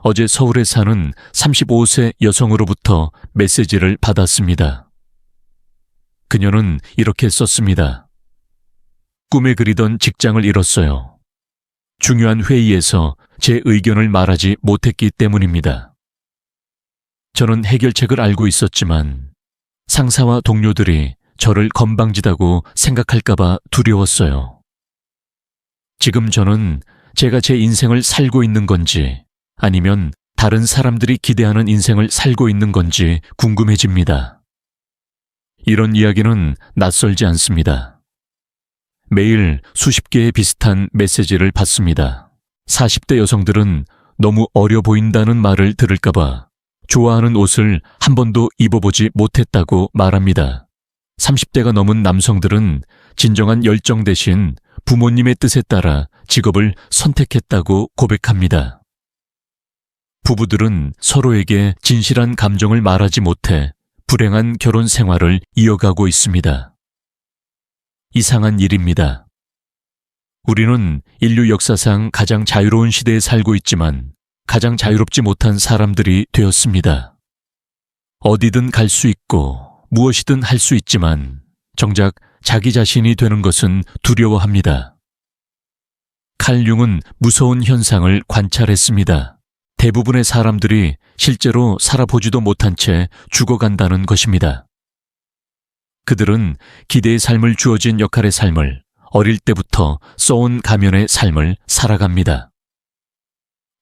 어제 서울에 사는 35세 여성으로부터 메시지를 받았습니다. 그녀는 이렇게 썼습니다. 꿈에 그리던 직장을 잃었어요. 중요한 회의에서 제 의견을 말하지 못했기 때문입니다. 저는 해결책을 알고 있었지만 상사와 동료들이 저를 건방지다고 생각할까봐 두려웠어요. 지금 저는 제가 제 인생을 살고 있는 건지 아니면 다른 사람들이 기대하는 인생을 살고 있는 건지 궁금해집니다. 이런 이야기는 낯설지 않습니다. 매일 수십 개의 비슷한 메시지를 받습니다. 40대 여성들은 너무 어려 보인다는 말을 들을까봐 좋아하는 옷을 한 번도 입어보지 못했다고 말합니다. 30대가 넘은 남성들은 진정한 열정 대신 부모님의 뜻에 따라 직업을 선택했다고 고백합니다. 부부들은 서로에게 진실한 감정을 말하지 못해 불행한 결혼 생활을 이어가고 있습니다. 이상한 일입니다. 우리는 인류 역사상 가장 자유로운 시대에 살고 있지만 가장 자유롭지 못한 사람들이 되었습니다. 어디든 갈 수 있고 무엇이든 할 수 있지만 정작 자기 자신이 되는 것은 두려워합니다. 칼 융은 무서운 현상을 관찰했습니다. 대부분의 사람들이 실제로 살아보지도 못한 채 죽어간다는 것입니다. 그들은 기대의 삶을 주어진 역할의 삶을 어릴 때부터 써온 가면의 삶을 살아갑니다.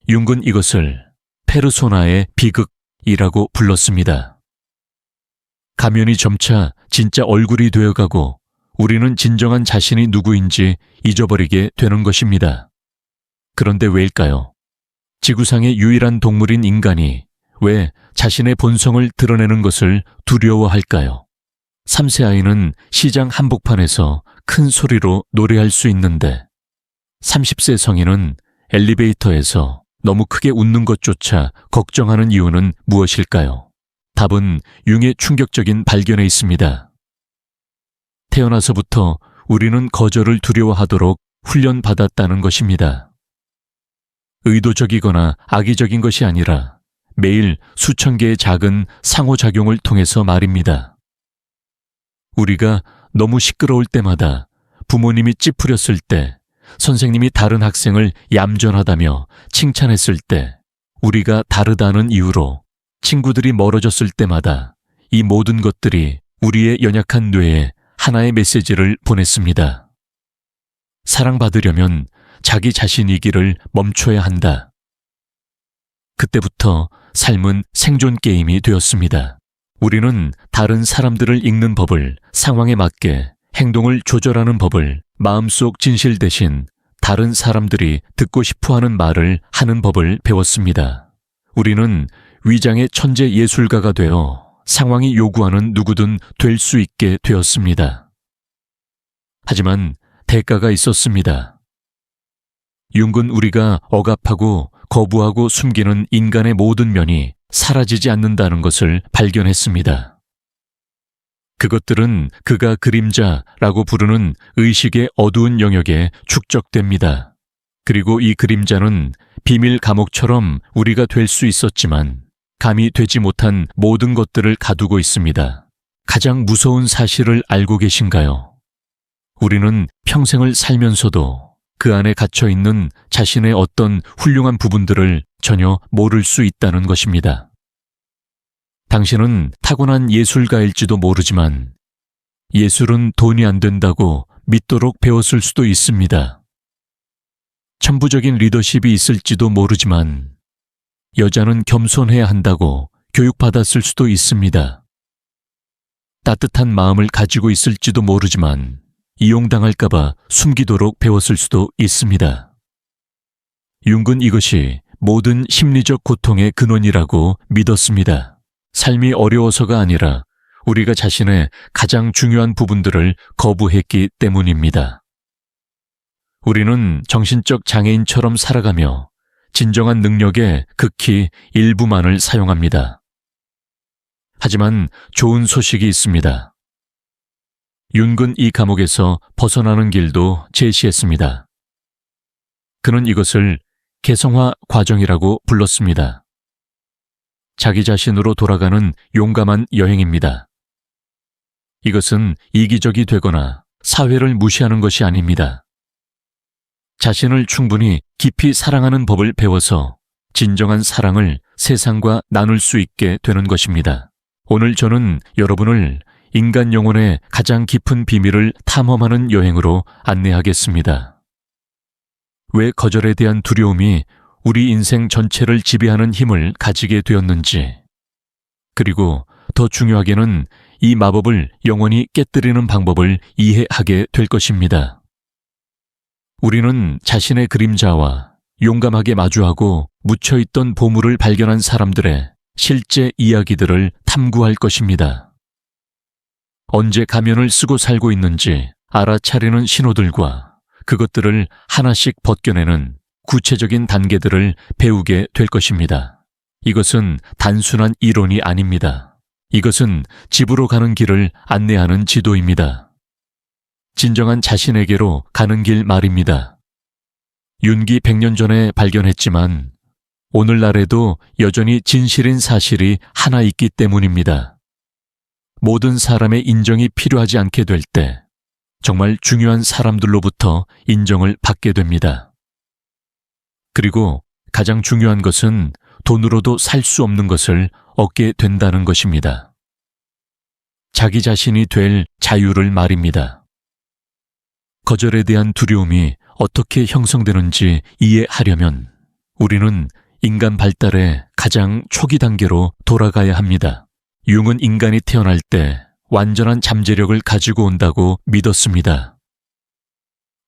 융은 이것을 페르소나의 비극이라고 불렀습니다. 가면이 점차 진짜 얼굴이 되어가고 우리는 진정한 자신이 누구인지 잊어버리게 되는 것입니다. 그런데 왜일까요? 지구상의 유일한 동물인 인간이 왜 자신의 본성을 드러내는 것을 두려워할까요? 3세 아이는 시장 한복판에서 큰 소리로 노래할 수 있는데 30세 성인은 엘리베이터에서 너무 크게 웃는 것조차 걱정하는 이유는 무엇일까요? 답은 융의 충격적인 발견에 있습니다. 태어나서부터 우리는 거절을 두려워하도록 훈련받았다는 것입니다. 의도적이거나 악의적인 것이 아니라 매일 수천 개의 작은 상호작용을 통해서 말입니다. 우리가 너무 시끄러울 때마다, 부모님이 찌푸렸을 때, 선생님이 다른 학생을 얌전하다며 칭찬했을 때, 우리가 다르다는 이유로 친구들이 멀어졌을 때마다 이 모든 것들이 우리의 연약한 뇌에 하나의 메시지를 보냈습니다. 사랑받으려면 자기 자신이기를 멈춰야 한다. 그때부터 삶은 생존 게임이 되었습니다. 우리는 다른 사람들을 읽는 법을, 상황에 맞게 행동을 조절하는 법을, 마음속 진실 대신 다른 사람들이 듣고 싶어하는 말을 하는 법을 배웠습니다. 우리는 위장의 천재 예술가가 되어 상황이 요구하는 누구든 될 수 있게 되었습니다. 하지만 대가가 있었습니다. 융은 우리가 억압하고 거부하고 숨기는 인간의 모든 면이 사라지지 않는다는 것을 발견했습니다. 그것들은 그가 그림자라고 부르는 의식의 어두운 영역에 축적됩니다. 그리고 이 그림자는 비밀 감옥처럼 우리가 될 수 있었지만 감히 되지 못한 모든 것들을 가두고 있습니다. 가장 무서운 사실을 알고 계신가요? 우리는 평생을 살면서도 그 안에 갇혀 있는 자신의 어떤 훌륭한 부분들을 전혀 모를 수 있다는 것입니다. 당신은 타고난 예술가일지도 모르지만 예술은 돈이 안 된다고 믿도록 배웠을 수도 있습니다. 천부적인 리더십이 있을지도 모르지만 여자는 겸손해야 한다고 교육받았을 수도 있습니다. 따뜻한 마음을 가지고 있을지도 모르지만 이용당할까봐 숨기도록 배웠을 수도 있습니다. 융은 이것이 모든 심리적 고통의 근원이라고 믿었습니다. 삶이 어려워서가 아니라 우리가 자신의 가장 중요한 부분들을 거부했기 때문입니다. 우리는 정신적 장애인처럼 살아가며 진정한 능력의 극히 일부만을 사용합니다. 하지만 좋은 소식이 있습니다. 융은 이 감옥에서 벗어나는 길도 제시했습니다. 그는 이것을 개성화 과정이라고 불렀습니다. 자기 자신으로 돌아가는 용감한 여행입니다. 이것은 이기적이 되거나 사회를 무시하는 것이 아닙니다. 자신을 충분히 깊이 사랑하는 법을 배워서 진정한 사랑을 세상과 나눌 수 있게 되는 것입니다. 오늘 저는 여러분을 인간 영혼의 가장 깊은 비밀을 탐험하는 여행으로 안내하겠습니다. 왜 거절에 대한 두려움이 우리 인생 전체를 지배하는 힘을 가지게 되었는지, 그리고 더 중요하게는 이 마법을 영원히 깨뜨리는 방법을 이해하게 될 것입니다. 우리는 자신의 그림자와 용감하게 마주하고 묻혀있던 보물을 발견한 사람들의 실제 이야기들을 탐구할 것입니다. 언제 가면을 쓰고 살고 있는지 알아차리는 신호들과 그것들을 하나씩 벗겨내는 구체적인 단계들을 배우게 될 것입니다. 이것은 단순한 이론이 아닙니다. 이것은 집으로 가는 길을 안내하는 지도입니다. 진정한 자신에게로 가는 길 말입니다. 윤기 100년 전에 발견했지만 오늘날에도 여전히 진실인 사실이 하나 있기 때문입니다. 모든 사람의 인정이 필요하지 않게 될 때 정말 중요한 사람들로부터 인정을 받게 됩니다. 그리고 가장 중요한 것은 돈으로도 살 수 없는 것을 얻게 된다는 것입니다. 자기 자신이 될 자유를 말입니다. 거절에 대한 두려움이 어떻게 형성되는지 이해하려면 우리는 인간 발달의 가장 초기 단계로 돌아가야 합니다. 융은 인간이 태어날 때 완전한 잠재력을 가지고 온다고 믿었습니다.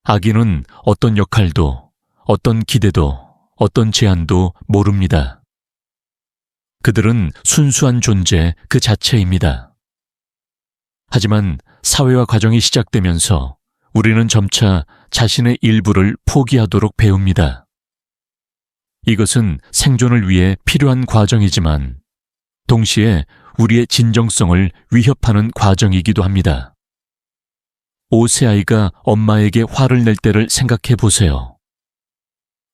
아기는 어떤 역할도, 어떤 기대도, 어떤 제한도 모릅니다. 그들은 순수한 존재 그 자체입니다. 하지만 사회화 과정이 시작되면서 우리는 점차 자신의 일부를 포기하도록 배웁니다. 이것은 생존을 위해 필요한 과정이지만 동시에 우리의 진정성을 위협하는 과정이기도 합니다. 5세 아이가 엄마에게 화를 낼 때를 생각해 보세요.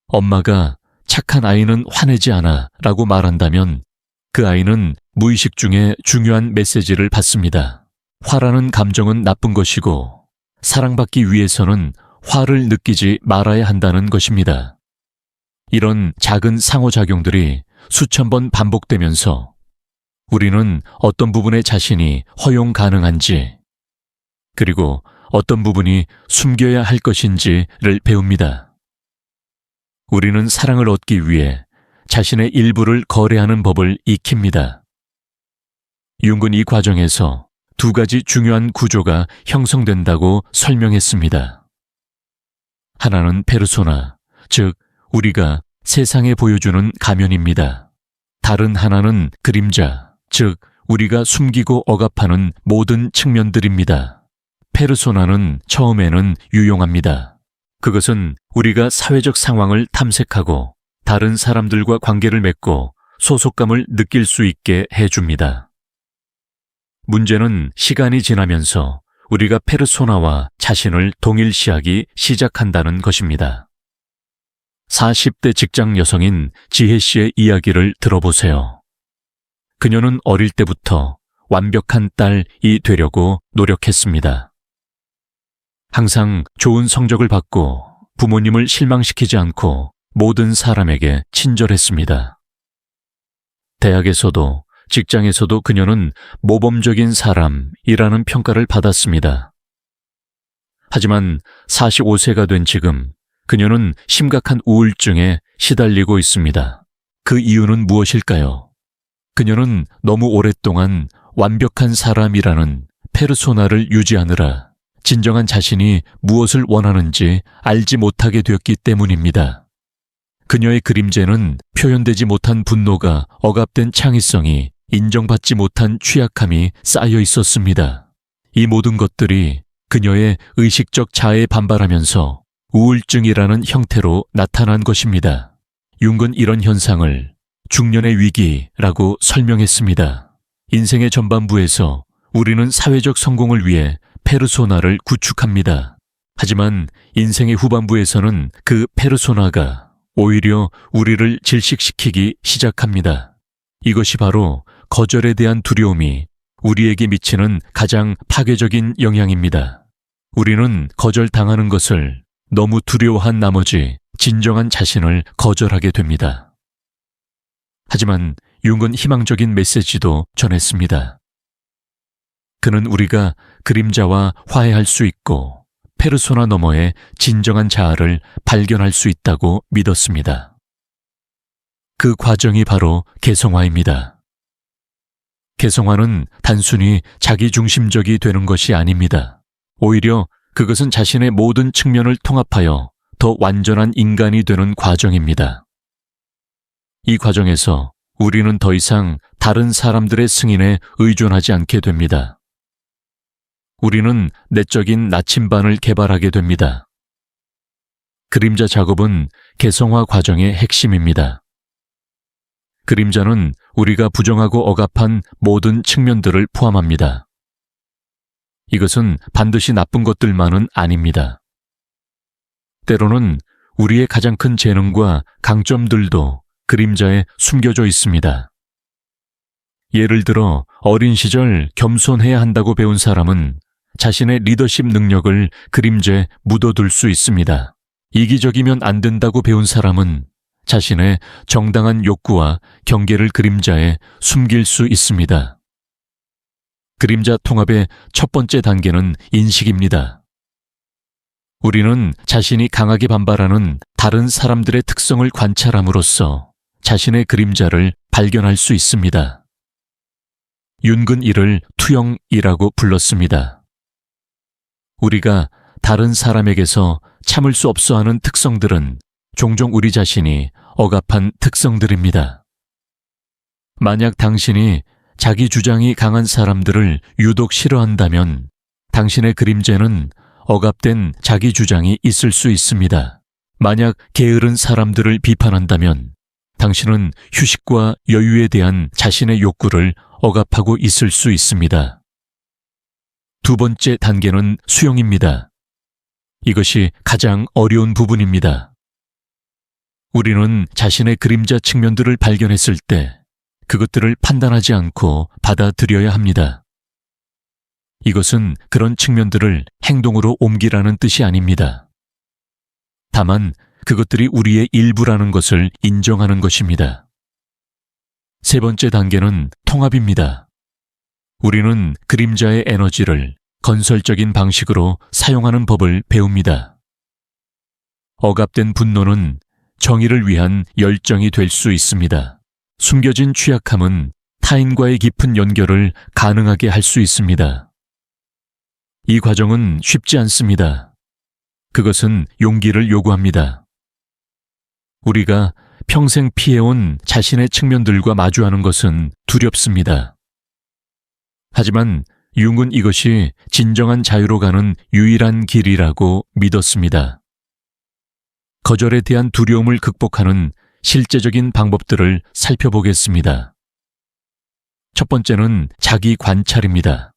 엄마가 착한 아이는 화내지 않아 라고 말한다면 그 아이는 무의식 중에 중요한 메시지를 받습니다. 화라는 감정은 나쁜 것이고 사랑받기 위해서는 화를 느끼지 말아야 한다는 것입니다. 이런 작은 상호작용들이 수천 번 반복되면서 우리는 어떤 부분의 자신이 허용 가능한지, 그리고 어떤 부분이 숨겨야 할 것인지를 배웁니다. 우리는 사랑을 얻기 위해 자신의 일부를 거래하는 법을 익힙니다. 융은 이 과정에서 두 가지 중요한 구조가 형성된다고 설명했습니다. 하나는 페르소나, 즉 우리가 세상에 보여주는 가면입니다. 다른 하나는 그림자, 즉 우리가 숨기고 억압하는 모든 측면들입니다. 페르소나는 처음에는 유용합니다. 그것은 우리가 사회적 상황을 탐색하고 다른 사람들과 관계를 맺고 소속감을 느낄 수 있게 해줍니다. 문제는 시간이 지나면서 우리가 페르소나와 자신을 동일시하기 시작한다는 것입니다. 40대 직장 여성인 지혜 씨의 이야기를 들어보세요. 그녀는 어릴 때부터 완벽한 딸이 되려고 노력했습니다. 항상 좋은 성적을 받고 부모님을 실망시키지 않고 모든 사람에게 친절했습니다. 대학에서도 직장에서도 그녀는 모범적인 사람이라는 평가를 받았습니다. 하지만 45세가 된 지금 그녀는 심각한 우울증에 시달리고 있습니다. 그 이유는 무엇일까요? 그녀는 너무 오랫동안 완벽한 사람이라는 페르소나를 유지하느라 진정한 자신이 무엇을 원하는지 알지 못하게 되었기 때문입니다. 그녀의 그림자는 표현되지 못한 분노가 억압된 창의성이 인정받지 못한 취약함이 쌓여 있었습니다. 이 모든 것들이 그녀의 의식적 자아에 반발하면서 우울증이라는 형태로 나타난 것입니다. 융은 이런 현상을 중년의 위기라고 설명했습니다. 인생의 전반부에서 우리는 사회적 성공을 위해 페르소나를 구축합니다. 하지만 인생의 후반부에서는 그 페르소나가 오히려 우리를 질식시키기 시작합니다. 이것이 바로 거절에 대한 두려움이 우리에게 미치는 가장 파괴적인 영향입니다. 우리는 거절당하는 것을 너무 두려워한 나머지 진정한 자신을 거절하게 됩니다. 하지만 융은 희망적인 메시지도 전했습니다. 그는 우리가 그림자와 화해할 수 있고 페르소나 너머의 진정한 자아를 발견할 수 있다고 믿었습니다. 그 과정이 바로 개성화입니다. 개성화는 단순히 자기중심적이 되는 것이 아닙니다. 오히려 그것은 자신의 모든 측면을 통합하여 더 완전한 인간이 되는 과정입니다. 이 과정에서 우리는 더 이상 다른 사람들의 승인에 의존하지 않게 됩니다. 우리는 내적인 나침반을 개발하게 됩니다. 그림자 작업은 개성화 과정의 핵심입니다. 그림자는 우리가 부정하고 억압한 모든 측면들을 포함합니다. 이것은 반드시 나쁜 것들만은 아닙니다. 때로는 우리의 가장 큰 재능과 강점들도 그림자에 숨겨져 있습니다. 예를 들어 어린 시절 겸손해야 한다고 배운 사람은 자신의 리더십 능력을 그림자에 묻어둘 수 있습니다. 이기적이면 안 된다고 배운 사람은 자신의 정당한 욕구와 경계를 그림자에 숨길 수 있습니다. 그림자 통합의 첫 번째 단계는 인식입니다. 우리는 자신이 강하게 반발하는 다른 사람들의 특성을 관찰함으로써 자신의 그림자를 발견할 수 있습니다. 윤근 이를 투영이라고 불렀습니다. 우리가 다른 사람에게서 참을 수 없어 하는 특성들은 종종 우리 자신이 억압한 특성들입니다. 만약 당신이 자기 주장이 강한 사람들을 유독 싫어한다면 당신의 그림자는 억압된 자기 주장이 있을 수 있습니다. 만약 게으른 사람들을 비판한다면 당신은 휴식과 여유에 대한 자신의 욕구를 억압하고 있을 수 있습니다. 두 번째 단계는 수용입니다. 이것이 가장 어려운 부분입니다. 우리는 자신의 그림자 측면들을 발견했을 때 그것들을 판단하지 않고 받아들여야 합니다. 이것은 그런 측면들을 행동으로 옮기라는 뜻이 아닙니다. 다만 그것들이 우리의 일부라는 것을 인정하는 것입니다. 세 번째 단계는 통합입니다. 우리는 그림자의 에너지를 건설적인 방식으로 사용하는 법을 배웁니다. 억압된 분노는 정의를 위한 열정이 될 수 있습니다. 숨겨진 취약함은 타인과의 깊은 연결을 가능하게 할 수 있습니다. 이 과정은 쉽지 않습니다. 그것은 용기를 요구합니다. 우리가 평생 피해온 자신의 측면들과 마주하는 것은 두렵습니다. 하지만 융은 이것이 진정한 자유로 가는 유일한 길이라고 믿었습니다. 거절에 대한 두려움을 극복하는 실제적인 방법들을 살펴보겠습니다. 첫 번째는 자기 관찰입니다.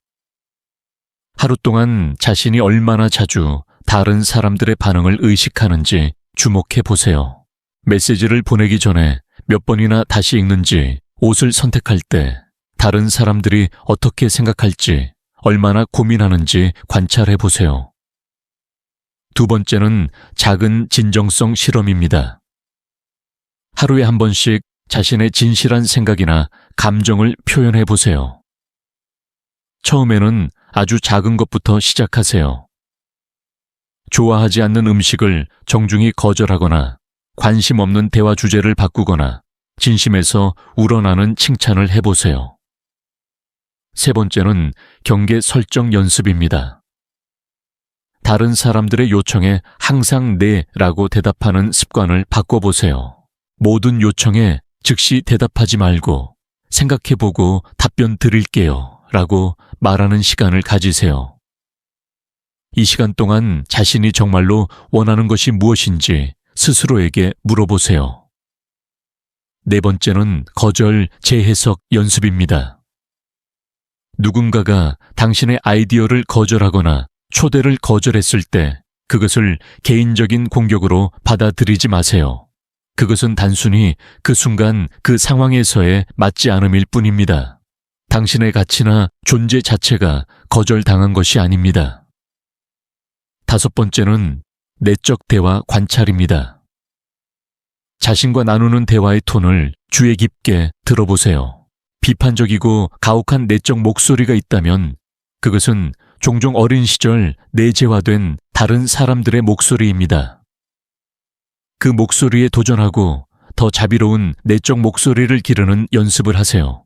하루 동안 자신이 얼마나 자주 다른 사람들의 반응을 의식하는지 주목해 보세요. 메시지를 보내기 전에 몇 번이나 다시 읽는지, 옷을 선택할 때 다른 사람들이 어떻게 생각할지 얼마나 고민하는지 관찰해 보세요. 두 번째는 작은 진정성 실험입니다. 하루에 한 번씩 자신의 진실한 생각이나 감정을 표현해 보세요. 처음에는 아주 작은 것부터 시작하세요. 좋아하지 않는 음식을 정중히 거절하거나 관심 없는 대화 주제를 바꾸거나 진심에서 우러나는 칭찬을 해보세요. 세 번째는 경계 설정 연습입니다. 다른 사람들의 요청에 항상 네라고 대답하는 습관을 바꿔보세요. 모든 요청에 즉시 대답하지 말고 생각해보고 답변 드릴게요 라고 말하는 시간을 가지세요. 이 시간 동안 자신이 정말로 원하는 것이 무엇인지 스스로에게 물어보세요. 네 번째는 거절 재해석 연습입니다. 누군가가 당신의 아이디어를 거절하거나 초대를 거절했을 때 그것을 개인적인 공격으로 받아들이지 마세요. 그것은 단순히 그 순간 그 상황에서의 맞지 않음일 뿐입니다. 당신의 가치나 존재 자체가 거절당한 것이 아닙니다. 다섯 번째는 내적 대화 관찰입니다. 자신과 나누는 대화의 톤을 주의 깊게 들어보세요. 비판적이고 가혹한 내적 목소리가 있다면 그것은 종종 어린 시절 내재화된 다른 사람들의 목소리입니다. 그 목소리에 도전하고 더 자비로운 내적 목소리를 기르는 연습을 하세요.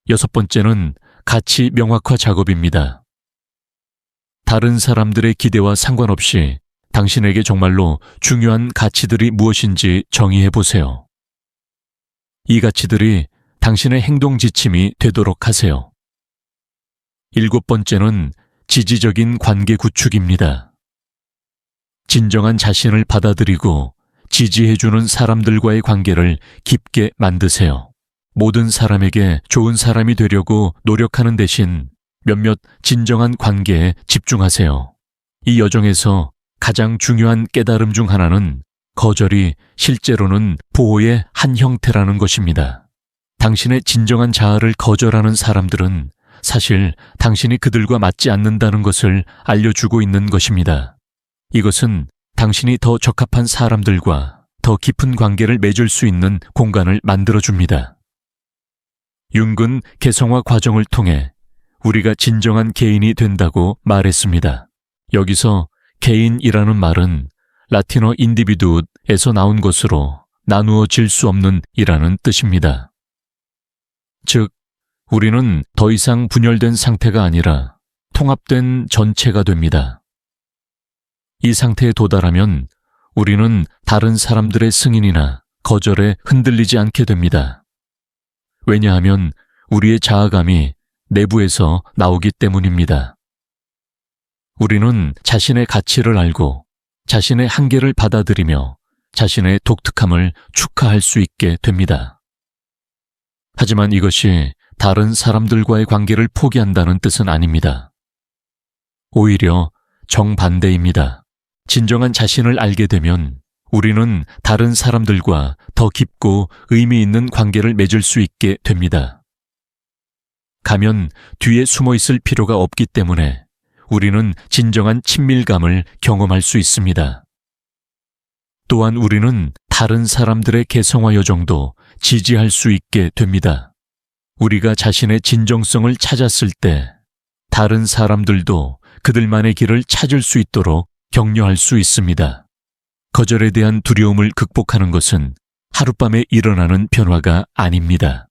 여섯 번째는 가치 명확화 작업입니다. 다른 사람들의 기대와 상관없이 당신에게 정말로 중요한 가치들이 무엇인지 정의해 보세요. 이 가치들이 당신의 행동 지침이 되도록 하세요. 일곱 번째는 지지적인 관계 구축입니다. 진정한 자신을 받아들이고 지지해주는 사람들과의 관계를 깊게 만드세요. 모든 사람에게 좋은 사람이 되려고 노력하는 대신 몇몇 진정한 관계에 집중하세요. 이 여정에서 가장 중요한 깨달음 중 하나는 거절이 실제로는 보호의 한 형태라는 것입니다. 당신의 진정한 자아를 거절하는 사람들은 사실 당신이 그들과 맞지 않는다는 것을 알려주고 있는 것입니다. 이것은 당신이 더 적합한 사람들과 더 깊은 관계를 맺을 수 있는 공간을 만들어줍니다. 융근 개성화 과정을 통해 우리가 진정한 개인이 된다고 말했습니다. 여기서 개인이라는 말은 라틴어 인디비두에서 나온 것으로 나누어질 수 없는 이라는 뜻입니다. 즉, 우리는 더 이상 분열된 상태가 아니라 통합된 전체가 됩니다. 이 상태에 도달하면 우리는 다른 사람들의 승인이나 거절에 흔들리지 않게 됩니다. 왜냐하면 우리의 자아감이 내부에서 나오기 때문입니다. 우리는 자신의 가치를 알고 자신의 한계를 받아들이며 자신의 독특함을 축하할 수 있게 됩니다. 하지만 이것이 다른 사람들과의 관계를 포기한다는 뜻은 아닙니다. 오히려 정반대입니다. 진정한 자신을 알게 되면 우리는 다른 사람들과 더 깊고 의미 있는 관계를 맺을 수 있게 됩니다. 가면 뒤에 숨어 있을 필요가 없기 때문에 우리는 진정한 친밀감을 경험할 수 있습니다. 또한 우리는 다른 사람들의 개성화 여정도 지지할 수 있게 됩니다. 우리가 자신의 진정성을 찾았을 때 다른 사람들도 그들만의 길을 찾을 수 있도록 격려할 수 있습니다. 거절에 대한 두려움을 극복하는 것은 하룻밤에 일어나는 변화가 아닙니다.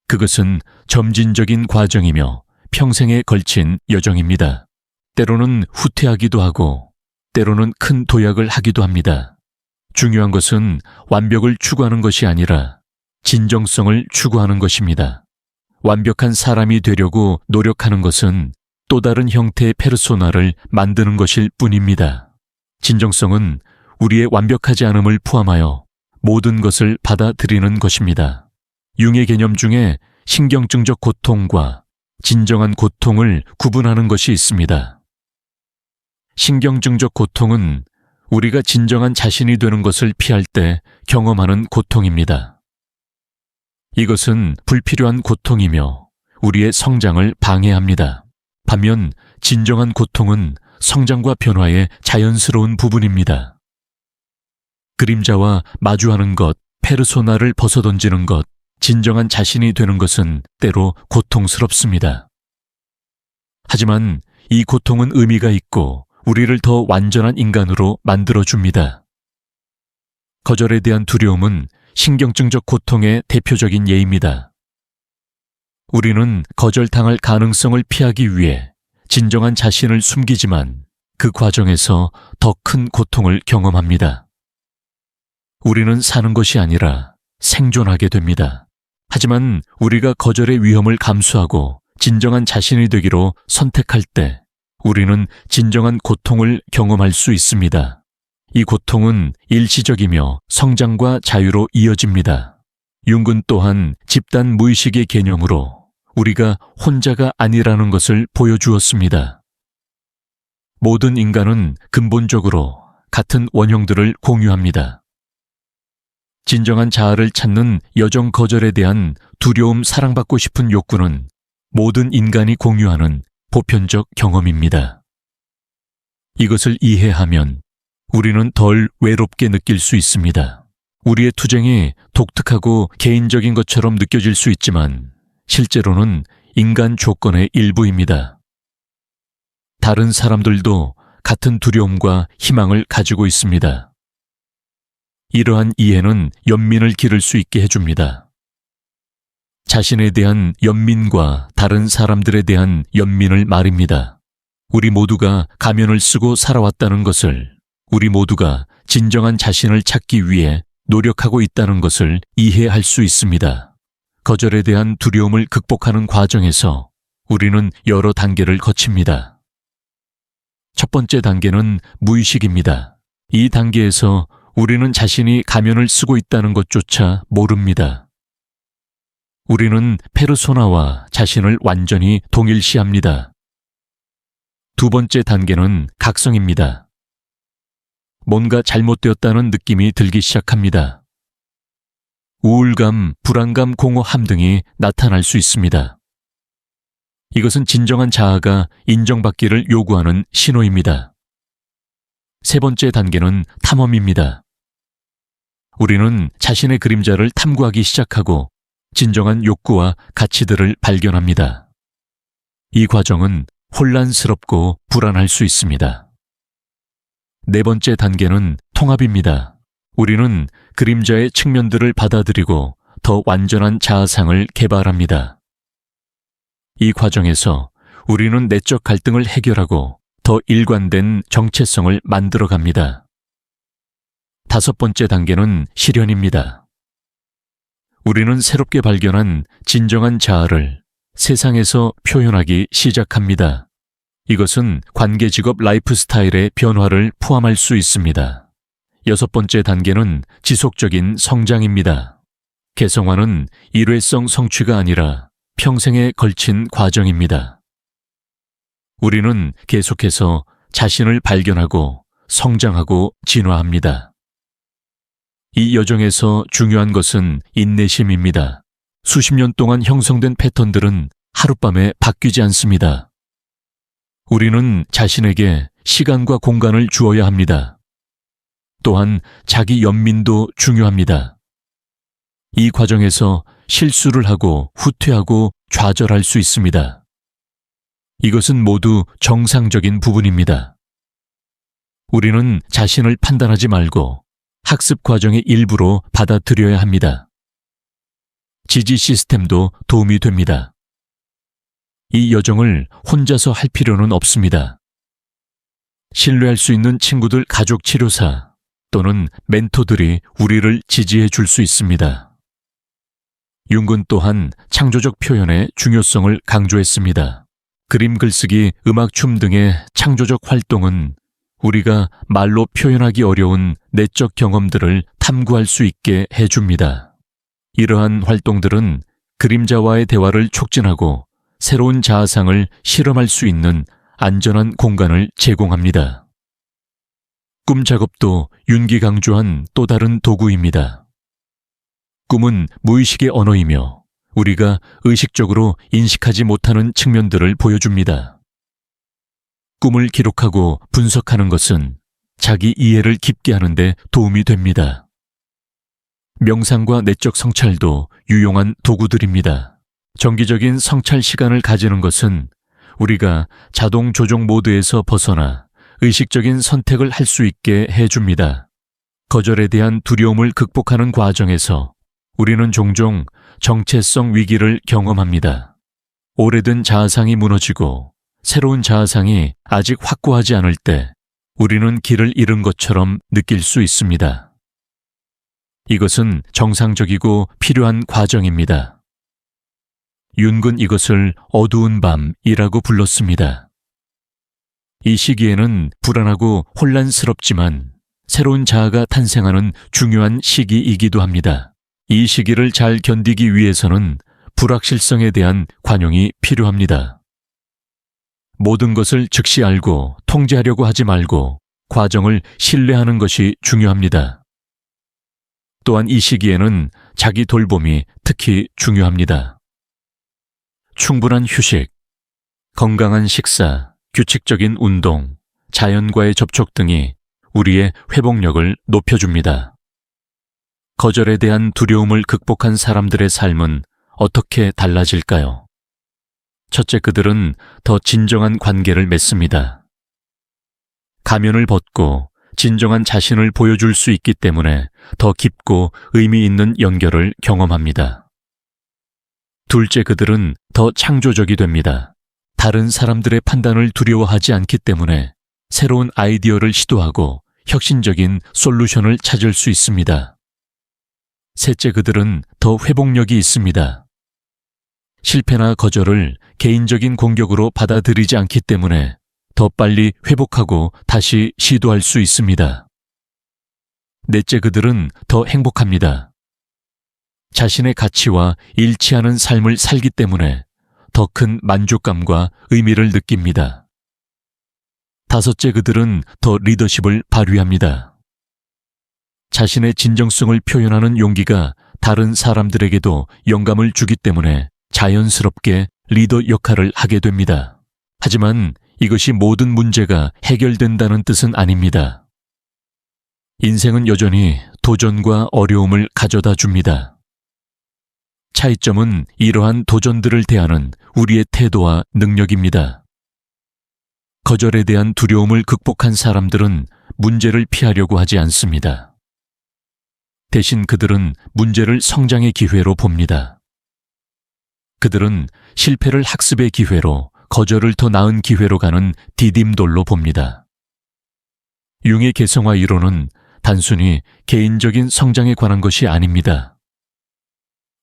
그것은 점진적인 과정이며 평생에 걸친 여정입니다. 때로는 후퇴하기도 하고 때로는 큰 도약을 하기도 합니다. 중요한 것은 완벽을 추구하는 것이 아니라 진정성을 추구하는 것입니다. 완벽한 사람이 되려고 노력하는 것은 또 다른 형태의 페르소나를 만드는 것일 뿐입니다. 진정성은 우리의 완벽하지 않음을 포함하여 모든 것을 받아들이는 것입니다. 융의 개념 중에 신경증적 고통과 진정한 고통을 구분하는 것이 있습니다. 신경증적 고통은 우리가 진정한 자신이 되는 것을 피할 때 경험하는 고통입니다. 이것은 불필요한 고통이며 우리의 성장을 방해합니다. 반면 진정한 고통은 성장과 변화의 자연스러운 부분입니다. 그림자와 마주하는 것, 페르소나를 벗어던지는 것, 진정한 자신이 되는 것은 때로 고통스럽습니다. 하지만 이 고통은 의미가 있고 우리를 더 완전한 인간으로 만들어줍니다. 거절에 대한 두려움은 신경증적 고통의 대표적인 예입니다. 우리는 거절당할 가능성을 피하기 위해 진정한 자신을 숨기지만 그 과정에서 더 큰 고통을 경험합니다. 우리는 사는 것이 아니라 생존하게 됩니다. 하지만 우리가 거절의 위험을 감수하고 진정한 자신이 되기로 선택할 때 우리는 진정한 고통을 경험할 수 있습니다. 이 고통은 일시적이며 성장과 자유로 이어집니다. 융은 또한 집단 무의식의 개념으로 우리가 혼자가 아니라는 것을 보여주었습니다. 모든 인간은 근본적으로 같은 원형들을 공유합니다. 진정한 자아를 찾는 여정 거절에 대한 두려움, 사랑받고 싶은 욕구는 모든 인간이 공유하는 보편적 경험입니다. 이것을 이해하면 우리는 덜 외롭게 느낄 수 있습니다. 우리의 투쟁이 독특하고 개인적인 것처럼 느껴질 수 있지만 실제로는 인간 조건의 일부입니다. 다른 사람들도 같은 두려움과 희망을 가지고 있습니다. 이러한 이해는 연민을 기를 수 있게 해줍니다. 자신에 대한 연민과 다른 사람들에 대한 연민을 말입니다. 우리 모두가 가면을 쓰고 살아왔다는 것을, 우리 모두가 진정한 자신을 찾기 위해 노력하고 있다는 것을 이해할 수 있습니다. 거절에 대한 두려움을 극복하는 과정에서 우리는 여러 단계를 거칩니다. 첫 번째 단계는 무의식입니다. 이 단계에서 우리는 자신이 가면을 쓰고 있다는 것조차 모릅니다. 우리는 페르소나와 자신을 완전히 동일시합니다. 두 번째 단계는 각성입니다. 뭔가 잘못되었다는 느낌이 들기 시작합니다. 우울감, 불안감, 공허함 등이 나타날 수 있습니다. 이것은 진정한 자아가 인정받기를 요구하는 신호입니다. 세 번째 단계는 탐험입니다. 우리는 자신의 그림자를 탐구하기 시작하고 진정한 욕구와 가치들을 발견합니다. 이 과정은 혼란스럽고 불안할 수 있습니다. 네 번째 단계는 통합입니다. 우리는 그림자의 측면들을 받아들이고 더 완전한 자아상을 개발합니다. 이 과정에서 우리는 내적 갈등을 해결하고 더 일관된 정체성을 만들어갑니다. 다섯 번째 단계는 실현입니다. 우리는 새롭게 발견한 진정한 자아를 세상에서 표현하기 시작합니다. 이것은 관계, 직업, 라이프 스타일의 변화를 포함할 수 있습니다. 여섯 번째 단계는 지속적인 성장입니다. 개성화는 일회성 성취가 아니라 평생에 걸친 과정입니다. 우리는 계속해서 자신을 발견하고 성장하고 진화합니다. 이 여정에서 중요한 것은 인내심입니다. 수십 년 동안 형성된 패턴들은 하룻밤에 바뀌지 않습니다. 우리는 자신에게 시간과 공간을 주어야 합니다. 또한 자기 연민도 중요합니다. 이 과정에서 실수를 하고 후퇴하고 좌절할 수 있습니다. 이것은 모두 정상적인 부분입니다. 우리는 자신을 판단하지 말고 학습 과정의 일부로 받아들여야 합니다. 지지 시스템도 도움이 됩니다. 이 여정을 혼자서 할 필요는 없습니다. 신뢰할 수 있는 친구들, 가족, 치료사 또는 멘토들이 우리를 지지해 줄 수 있습니다. 융은 또한 창조적 표현의 중요성을 강조했습니다. 그림, 글쓰기, 음악, 춤 등의 창조적 활동은 우리가 말로 표현하기 어려운 내적 경험들을 탐구할 수 있게 해줍니다. 이러한 활동들은 그림자와의 대화를 촉진하고 새로운 자아상을 실험할 수 있는 안전한 공간을 제공합니다. 꿈 작업도 윤기 강조한 또 다른 도구입니다. 꿈은 무의식의 언어이며 우리가 의식적으로 인식하지 못하는 측면들을 보여줍니다. 꿈을 기록하고 분석하는 것은 자기 이해를 깊게 하는 데 도움이 됩니다. 명상과 내적 성찰도 유용한 도구들입니다. 정기적인 성찰 시간을 가지는 것은 우리가 자동 조종 모드에서 벗어나 의식적인 선택을 할 수 있게 해줍니다. 거절에 대한 두려움을 극복하는 과정에서 우리는 종종 정체성 위기를 경험합니다. 오래된 자아상이 무너지고 새로운 자아상이 아직 확고하지 않을 때 우리는 길을 잃은 것처럼 느낄 수 있습니다. 이것은 정상적이고 필요한 과정입니다. 윤은 이것을 어두운 밤이라고 불렀습니다. 이 시기에는 불안하고 혼란스럽지만 새로운 자아가 탄생하는 중요한 시기이기도 합니다. 이 시기를 잘 견디기 위해서는 불확실성에 대한 관용이 필요합니다. 모든 것을 즉시 알고 통제하려고 하지 말고 과정을 신뢰하는 것이 중요합니다. 또한 이 시기에는 자기 돌봄이 특히 중요합니다. 충분한 휴식, 건강한 식사, 규칙적인 운동, 자연과의 접촉 등이 우리의 회복력을 높여줍니다. 거절에 대한 두려움을 극복한 사람들의 삶은 어떻게 달라질까요? 첫째, 그들은 더 진정한 관계를 맺습니다. 가면을 벗고 진정한 자신을 보여줄 수 있기 때문에 더 깊고 의미 있는 연결을 경험합니다. 둘째, 그들은 더 창조적이 됩니다. 다른 사람들의 판단을 두려워하지 않기 때문에 새로운 아이디어를 시도하고 혁신적인 솔루션을 찾을 수 있습니다. 셋째, 그들은 더 회복력이 있습니다. 실패나 거절을 개인적인 공격으로 받아들이지 않기 때문에 더 빨리 회복하고 다시 시도할 수 있습니다. 넷째, 그들은 더 행복합니다. 자신의 가치와 일치하는 삶을 살기 때문에 더 큰 만족감과 의미를 느낍니다. 다섯째, 그들은 더 리더십을 발휘합니다. 자신의 진정성을 표현하는 용기가 다른 사람들에게도 영감을 주기 때문에 자연스럽게 리더 역할을 하게 됩니다. 하지만 이것이 모든 문제가 해결된다는 뜻은 아닙니다. 인생은 여전히 도전과 어려움을 가져다 줍니다. 차이점은 이러한 도전들을 대하는 우리의 태도와 능력입니다. 거절에 대한 두려움을 극복한 사람들은 문제를 피하려고 하지 않습니다. 대신 그들은 문제를 성장의 기회로 봅니다. 그들은 실패를 학습의 기회로, 거절을 더 나은 기회로 가는 디딤돌로 봅니다. 융의 개성화 이론은 단순히 개인적인 성장에 관한 것이 아닙니다.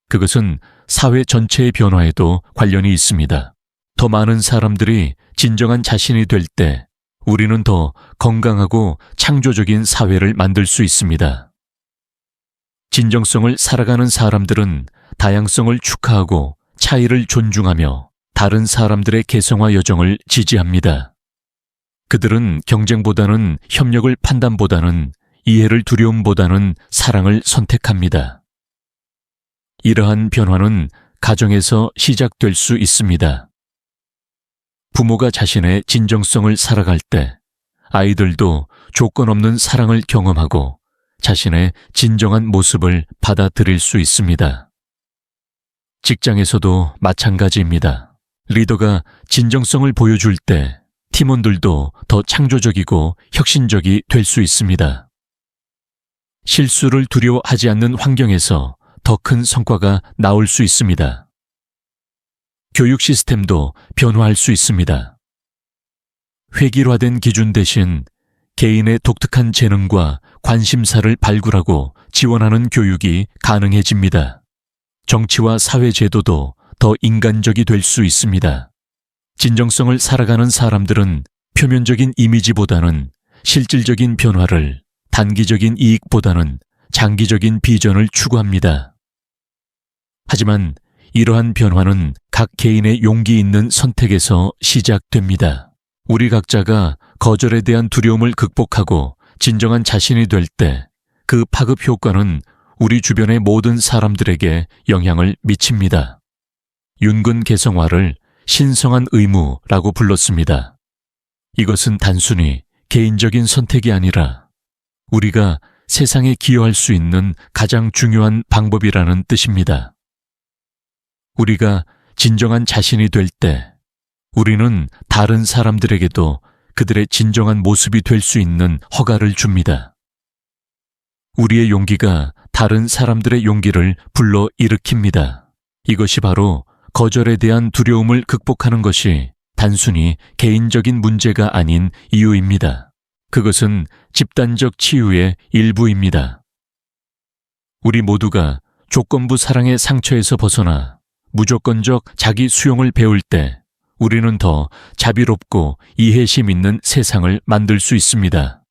그것은 사회 전체의 변화에도 관련이 있습니다. 더 많은 사람들이 진정한 자신이 될 때 우리는 더 건강하고 창조적인 사회를 만들 수 있습니다. 진정성을 살아가는 사람들은 다양성을 축하하고 차이를 존중하며 다른 사람들의 개성화 여정을 지지합니다. 그들은 경쟁보다는 협력을, 판단보다는 이해를, 두려움보다는 사랑을 선택합니다. 이러한 변화는 가정에서 시작될 수 있습니다. 부모가 자신의 진정성을 살아갈 때 아이들도 조건 없는 사랑을 경험하고 자신의 진정한 모습을 받아들일 수 있습니다. 직장에서도 마찬가지입니다. 리더가 진정성을 보여줄 때 팀원들도 더 창조적이고 혁신적이 될 수 있습니다. 실수를 두려워하지 않는 환경에서 더 큰 성과가 나올 수 있습니다. 교육 시스템도 변화할 수 있습니다. 획일화된 기준 대신 개인의 독특한 재능과 관심사를 발굴하고 지원하는 교육이 가능해집니다. 정치와 사회 제도도 더 인간적이 될 수 있습니다. 진정성을 살아가는 사람들은 표면적인 이미지보다는 실질적인 변화를, 단기적인 이익보다는 장기적인 비전을 추구합니다. 하지만 이러한 변화는 각 개인의 용기 있는 선택에서 시작됩니다. 우리 각자가 거절에 대한 두려움을 극복하고 진정한 자신이 될 때 그 파급 효과는 우리 주변의 모든 사람들에게 영향을 미칩니다. 윤근 개성화를 신성한 의무라고 불렀습니다. 이것은 단순히 개인적인 선택이 아니라 우리가 세상에 기여할 수 있는 가장 중요한 방법이라는 뜻입니다. 우리가 진정한 자신이 될 때 우리는 다른 사람들에게도 그들의 진정한 모습이 될 수 있는 허가를 줍니다. 우리의 용기가 다른 사람들의 용기를 불러 일으킵니다. 이것이 바로 거절에 대한 두려움을 극복하는 것이 단순히 개인적인 문제가 아닌 이유입니다. 그것은 집단적 치유의 일부입니다. 우리 모두가 조건부 사랑의 상처에서 벗어나 무조건적 자기 수용을 배울 때 우리는 더 자비롭고 이해심 있는 세상을 만들 수 있습니다.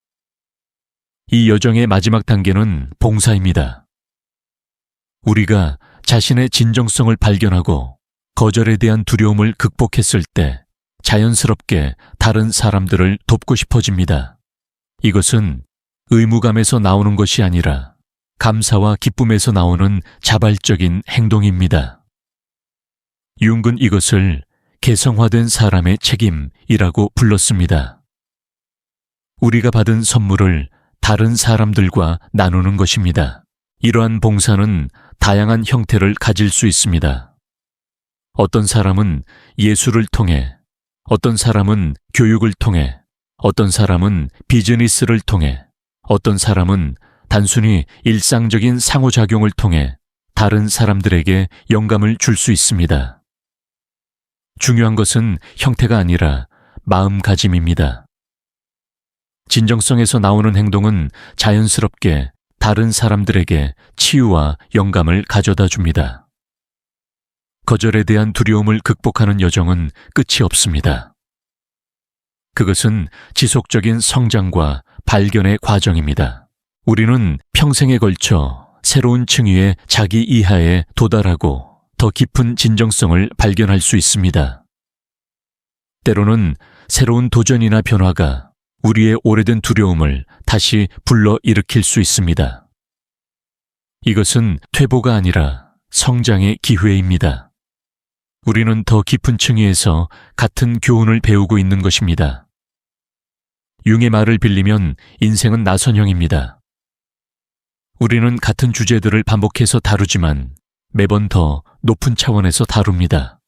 이 여정의 마지막 단계는 봉사입니다. 우리가 자신의 진정성을 발견하고 거절에 대한 두려움을 극복했을 때 자연스럽게 다른 사람들을 돕고 싶어집니다. 이것은 의무감에서 나오는 것이 아니라 감사와 기쁨에서 나오는 자발적인 행동입니다. 융은 이것을 개성화된 사람의 책임이라고 불렀습니다. 우리가 받은 선물을 다른 사람들과 나누는 것입니다. 이러한 봉사는 다양한 형태를 가질 수 있습니다. 어떤 사람은 예술을 통해, 어떤 사람은 교육을 통해, 어떤 사람은 비즈니스를 통해, 어떤 사람은 단순히 일상적인 상호작용을 통해 다른 사람들에게 영감을 줄 수 있습니다. 중요한 것은 형태가 아니라 마음가짐입니다. 진정성에서 나오는 행동은 자연스럽게 다른 사람들에게 치유와 영감을 가져다 줍니다. 거절에 대한 두려움을 극복하는 여정은 끝이 없습니다. 그것은 지속적인 성장과 발견의 과정입니다. 우리는 평생에 걸쳐 새로운 층위의 자기 이하에 도달하고 더 깊은 진정성을 발견할 수 있습니다. 때로는 새로운 도전이나 변화가 우리의 오래된 두려움을 다시 불러일으킬 수 있습니다. 이것은 퇴보가 아니라 성장의 기회입니다. 우리는 더 깊은 층위에서 같은 교훈을 배우고 있는 것입니다. 융의 말을 빌리면 인생은 나선형입니다. 우리는 같은 주제들을 반복해서 다루지만 매번 더 높은 차원에서 다룹니다.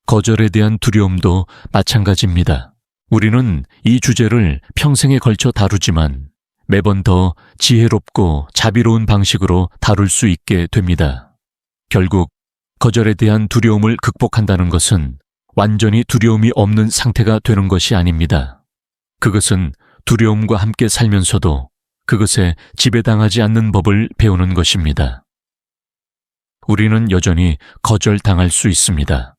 거절에 대한 두려움도 마찬가지입니다. 우리는 이 주제를 평생에 걸쳐 다루지만 매번 더 지혜롭고 자비로운 방식으로 다룰 수 있게 됩니다. 결국 거절에 대한 두려움을 극복한다는 것은 완전히 두려움이 없는 상태가 되는 것이 아닙니다. 그것은 두려움과 함께 살면서도 그것에 지배당하지 않는 법을 배우는 것입니다. 우리는 여전히 거절당할 수 있습니다.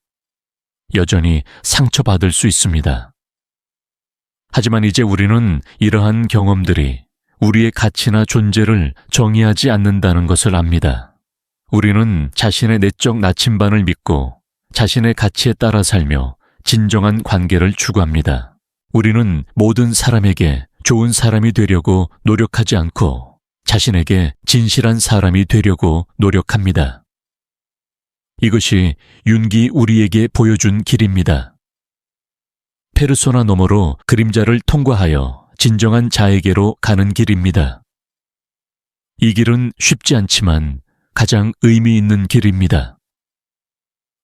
여전히 상처받을 수 있습니다. 하지만 이제 우리는 이러한 경험들이 우리의 가치나 존재를 정의하지 않는다는 것을 압니다. 우리는 자신의 내적 나침반을 믿고 자신의 가치에 따라 살며 진정한 관계를 추구합니다. 우리는 모든 사람에게 좋은 사람이 되려고 노력하지 않고 자신에게 진실한 사람이 되려고 노력합니다. 이것이 융이 우리에게 보여준 길입니다. 페르소나 너머로 그림자를 통과하여 진정한 자에게로 가는 길입니다. 이 길은 쉽지 않지만 가장 의미 있는 길입니다.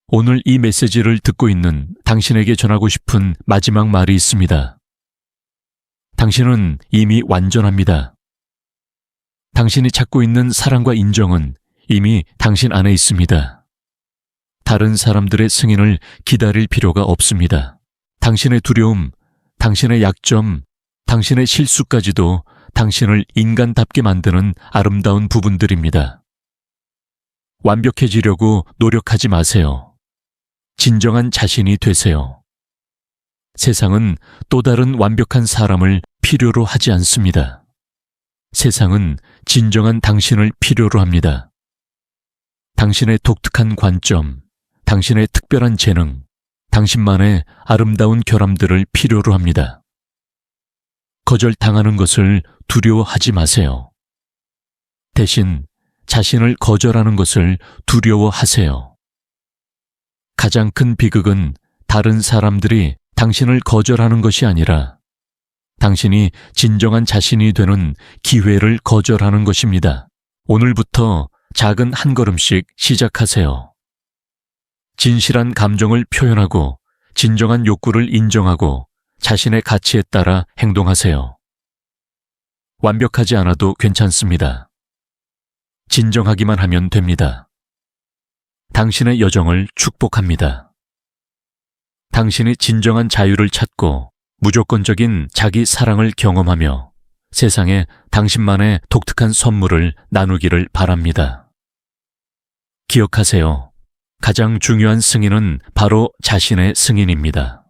오늘 이 메시지를 듣고 있는 당신에게 전하고 싶은 마지막 말이 있습니다. 당신은 이미 완전합니다. 당신이 찾고 있는 사랑과 인정은 이미 당신 안에 있습니다. 다른 사람들의 승인을 기다릴 필요가 없습니다. 당신의 두려움, 당신의 약점, 당신의 실수까지도 당신을 인간답게 만드는 아름다운 부분들입니다. 완벽해지려고 노력하지 마세요. 진정한 자신이 되세요. 세상은 또 다른 완벽한 사람을 필요로 하지 않습니다. 세상은 진정한 당신을 필요로 합니다. 당신의 독특한 관점, 당신의 특별한 재능, 당신만의 아름다운 결함들을 필요로 합니다. 거절당하는 것을 두려워하지 마세요. 대신 자신을 거절하는 것을 두려워하세요. 가장 큰 비극은 다른 사람들이 당신을 거절하는 것이 아니라 당신이 진정한 자신이 되는 기회를 거절하는 것입니다. 오늘부터 작은 한 걸음씩 시작하세요. 진실한 감정을 표현하고 진정한 욕구를 인정하고 자신의 가치에 따라 행동하세요. 완벽하지 않아도 괜찮습니다. 진정하기만 하면 됩니다. 당신의 여정을 축복합니다. 당신이 진정한 자유를 찾고 무조건적인 자기 사랑을 경험하며 세상에 당신만의 독특한 선물을 나누기를 바랍니다. 기억하세요. 가장 중요한 승인은 바로 자신의 승인입니다.